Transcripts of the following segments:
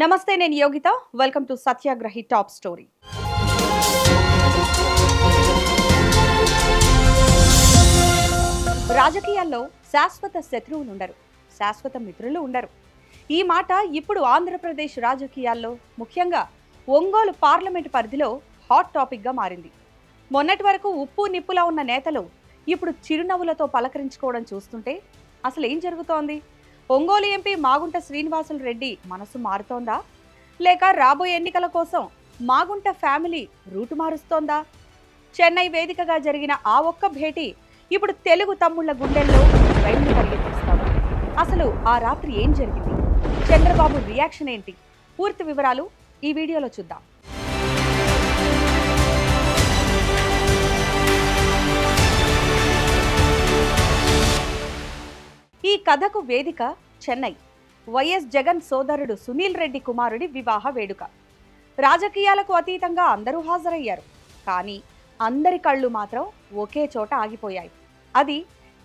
నమస్తే, నేను Yogita. Welcome to Satyagrahi top story. రాజకీయాల్లో శాశ్వత శత్రువులు ఉండరు, శాశ్వత మిత్రులు ఉండరు. ఈ మాట ఇప్పుడు ఆంధ్రప్రదేశ్ రాజకీయాల్లో, ముఖ్యంగా ఒంగోలు పార్లమెంటు పరిధిలో హాట్ టాపిక్గా మారింది. మొన్నటి వరకు ఉప్పు నిప్పులా ఉన్న నేతలు ఇప్పుడు చిరునవ్వులతో పలకరించుకోవడం చూస్తుంటే అసలు ఏం జరుగుతోంది? ఒంగోలు ఎంపీ మాగుంట శ్రీనివాసులు రెడ్డి మనసు మారుతోందా, లేక రాబోయే ఎన్నికల కోసం మాగుంట ఫ్యామిలీ రూటు మారుస్తోందా? చెన్నై వేదికగా జరిగిన ఆ ఒక్క భేటీ ఇప్పుడు తెలుగు తమ్ముళ్ల గుండెల్లో రైళ్లు పరిగెత్తిస్తోంది. అసలు ఆ రాత్రి ఏం జరిగింది? చంద్రబాబు రియాక్షన్ ఏంటి? పూర్తి వివరాలు ఈ వీడియోలో చూద్దాం. ఈ కథకు వేదిక చెన్నై. వైఎస్ జగన్ సోదరుడు సునీల్ రెడ్డి కుమారుడి వివాహ వేడుక. రాజకీయాలకు అతీతంగా అందరూ హాజరయ్యారు. కానీ అందరి కళ్ళు మాత్రం ఒకే చోట ఆగిపోయాయి. అది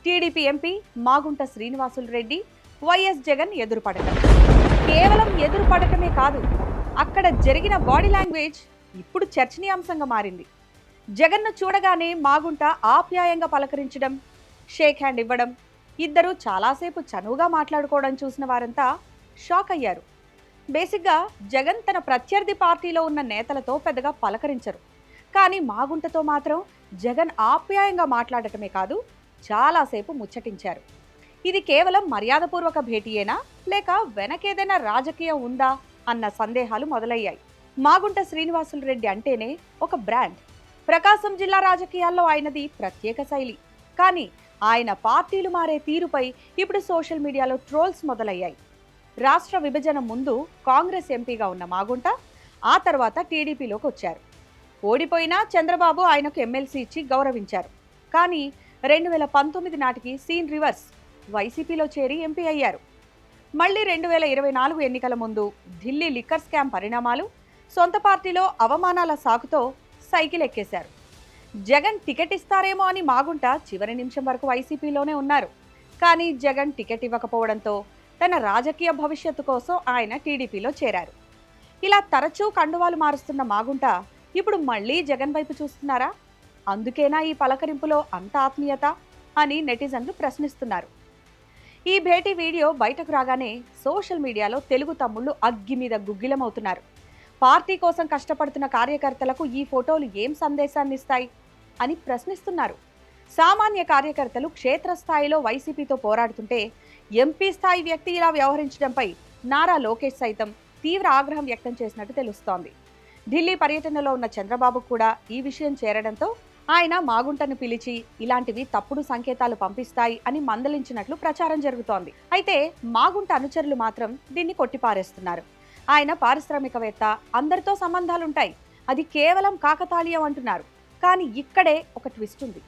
TDP MP Magunta Srinivasulu Reddy YS Jagan ఎదురుపడటం. కేవలం ఎదురుపడటమే కాదు, అక్కడ జరిగిన బాడీ లాంగ్వేజ్ ఇప్పుడు చర్చనీయాంశంగా మారింది. జగన్ను చూడగానే మాగుంట ఆప్యాయంగా పలకరించడం, షేక్ హ్యాండ్ ఇవ్వడం, ఇద్దరు చాలాసేపు చనువుగా మాట్లాడుకోవడం చూసిన వారంతా షాక్ అయ్యారు. బేసిక్గా జగన్ తన ప్రత్యర్థి పార్టీలో ఉన్న నేతలతో పెద్దగా పలకరించరు. కానీ మాగుంటతో మాత్రం జగన్ ఆప్యాయంగా మాట్లాడటమే కాదు, చాలాసేపు ముచ్చటించారు. ఇది కేవలం మర్యాదపూర్వక భేటీయేనా, లేక వెనకేదైనా రాజకీయం ఉందా అన్న సందేహాలు మొదలయ్యాయి. మాగుంట శ్రీనివాసులు రెడ్డి అంటేనే ఒక బ్రాండ్. ప్రకాశం జిల్లా రాజకీయాల్లో ఆయనది ప్రత్యేక శైలి. కానీ ఆయన పార్టీలు మారే తీరుపై ఇప్పుడు సోషల్ మీడియాలో ట్రోల్స్ మొదలయ్యాయి. రాష్ట్ర విభజన ముందు కాంగ్రెస్ ఎంపీగా ఉన్న మాగుంట ఆ తర్వాత టీడీపీలోకి వచ్చారు. ఓడిపోయినా చంద్రబాబు ఆయనకు ఎమ్మెల్సీ ఇచ్చి గౌరవించారు. కానీ 2019 నాటికి సీన్ రివర్స్, వైసీపీలో చేరి ఎంపీ అయ్యారు. మళ్ళీ 2024 ఎన్నికల ముందు ఢిల్లీ లిక్కర్ స్కామ్ పరిణామాలు, సొంత పార్టీలో అవమానాల సాకుతో సైకిల్ ఎక్కేశారు. జగన్ టికెట్ ఇస్తారేమో అని మాగుంట చివరి నిమిషం వరకు వైసీపీలోనే ఉన్నారు. కానీ జగన్ టికెట్ ఇవ్వకపోవడంతో తన రాజకీయ భవిష్యత్తు కోసం ఆయన టీడీపీలో చేరారు. ఇలా తరచూ కండువాలు మారుస్తున్న మాగుంట ఇప్పుడు మళ్ళీ జగన్ వైపు చూస్తున్నారా? అందుకేనా ఈ పలకరింపులో అంత ఆత్మీయత అని నెటిజన్లు ప్రశ్నిస్తున్నారు. ఈ భేటీ వీడియో బయటకు రాగానే సోషల్ మీడియాలో తెలుగు తమ్ముళ్లు అగ్గి మీద గుగ్గిలమవుతున్నారు. పార్టీ కోసం కష్టపడుతున్న కార్యకర్తలకు ఈ ఫోటోలు ఏం సందేశాన్ని ఇస్తాయి అని ప్రశ్నిస్తున్నారు. సామాన్య కార్యకర్తలు క్షేత్రస్థాయిలో వైసీపీతో పోరాడుతుంటే ఎంపీ స్థాయి వ్యక్తి ఇలా వ్యవహరించడంపై నారా లోకేష్ సైతం తీవ్ర ఆగ్రహం వ్యక్తం చేసినట్టు తెలుస్తోంది. ఢిల్లీ పర్యటనలో ఉన్న చంద్రబాబు కూడా ఈ విషయం చేరడంతో ఆయన మాగుంటను పిలిచి ఇలాంటివి తప్పుడు సంకేతాలు పంపిస్తాయి అని మందలించినట్లు ప్రచారం జరుగుతోంది. అయితే మాగుంట అనుచరులు మాత్రం దీన్ని కొట్టిపారేస్తున్నారు. ఆయన పారిశ్రామికవేత్త, అందరితో సంబంధాలుంటాయి, అది కేవలం కాకతాళీయం అంటున్నారు. కానీ ఇక్కడే ఒక ట్విస్ట్ ఉంది.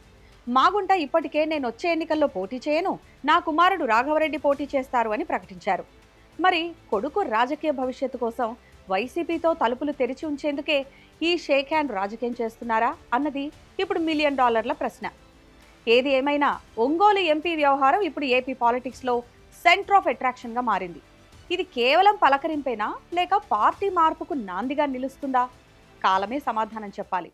మాగుంట ఇప్పటికే నేను వచ్చే ఎన్నికల్లో పోటీ చేయను, నా కుమారుడు రాఘవరెడ్డి పోటీ చేస్తారు అని ప్రకటించారు. మరి కొడుకు రాజకీయ భవిష్యత్తు కోసం వైసీపీతో తలుపులు తెరిచి ఉంచేందుకే ఈ షేక్ హ్యాండ్ రాజకీయం చేస్తున్నారా అన్నది ఇప్పుడు $1 మిలియన్ ప్రశ్న. ఏది ఏమైనా ఒంగోలు ఎంపీ వ్యవహారం ఇప్పుడు ఏపీ పాలిటిక్స్లో సెంటర్ ఆఫ్ అట్రాక్షన్గా మారింది. ఇది కేవలం పలకరింపేనా, లేక పార్టీ మార్పుకు నాందిగా నిలుస్తుందా? కాలమే సమాధానం చెప్పాలి.